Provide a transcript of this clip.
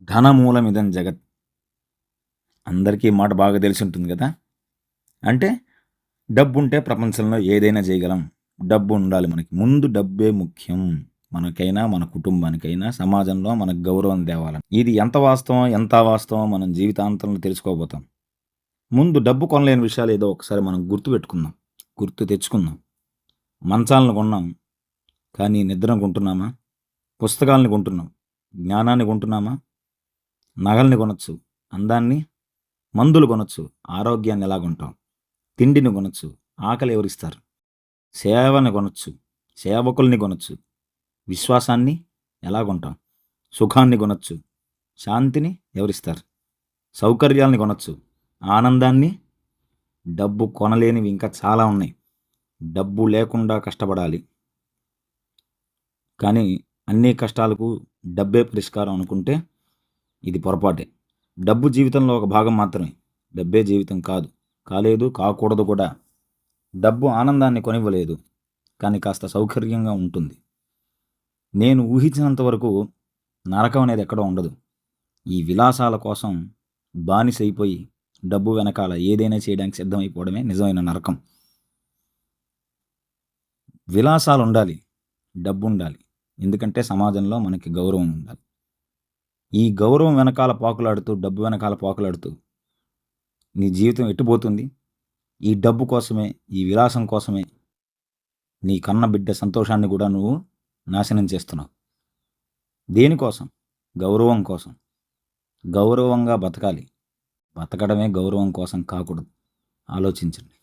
ధనమూలమిదం జగత్. అందరికీ ఈ మాట బాగా తెలిసి ఉంటుంది కదా. అంటే డబ్బుంటే ప్రపంచంలో ఏదైనా చేయగలం. డబ్బు ఉండాలి మనకి. ముందు డబ్బే ముఖ్యం. మనకైనా, మన కుటుంబానికైనా, సమాజంలో మనకు గౌరవం తేవాలని. ఇది ఎంత వాస్తవం, ఎంత అవాస్తవం మనం జీవితాంతంలో తెలుసుకోబోతాం. ముందు డబ్బు కొనలేని విషయాలు ఏదో ఒకసారి మనం గుర్తుపెట్టుకుందాం. గుర్తు తెచ్చుకుందాం. మంచాలను కొన్నాం, కానీ నిద్రను కొంటున్నామా? పుస్తకాలను కొంటున్నాం, జ్ఞానాన్ని కొంటున్నామా? నగల్ని కొనొచ్చు, అందాన్ని, మందులు కొనొచ్చు, ఆరోగ్యాన్ని ఎలా కొంటాం? తిండిని కొనొచ్చు, ఆకలి ఎవరిస్తారు? సేవని కొనొచ్చు, సేవకుల్ని కొనొచ్చు, విశ్వాసాన్ని ఎలా కొంటాం? సుఖాన్ని కొనొచ్చు, శాంతిని ఎవరిస్తారు? సౌకర్యాల్ని కొనొచ్చు, ఆనందాన్ని. డబ్బు కొనలేనివి ఇంకా చాలా ఉన్నాయి. డబ్బు లేకుండా కష్టపడాలి, కానీ అన్ని కష్టాలకు డబ్బే పరిష్కారం అనుకుంటే ఇది పొరపాటే. డబ్బు జీవితంలో ఒక భాగం మాత్రమే, డబ్బే జీవితం కాదు, కాలేదు, కాకూడదు కూడా. డబ్బు ఆనందాన్ని కొనివ్వలేదు, కానీ కాస్త సౌకర్యంగా ఉంటుంది. నేను ఊహించినంత వరకు నరకం అనేది ఎక్కడో ఉండదు. ఈ విలాసాల కోసం బానిసైపోయి డబ్బు వెనకాల ఏదైనా చేయడానికి సిద్ధమైపోవడమే నిజమైన నరకం. విలాసాలు ఉండాలి, డబ్బు ఉండాలి, ఎందుకంటే సమాజంలో మనకి గౌరవం ఉండాలి. ఈ గౌరవం వెనకాల పాకులాడుతూ, డబ్బు వెనకాల పాకులాడుతూ నీ జీవితం ఎట్టుపోతుంది? ఈ డబ్బు కోసమే, ఈ విలాసం కోసమే నీ కన్న బిడ్డ సంతోషాన్ని కూడా నువ్వు నాశనం చేస్తున్నావు. దేనికోసం? గౌరవం కోసం. గౌరవంగా బతకాలి. బతకడమే గౌరవం కోసం కాకూడదు. ఆలోచించండి.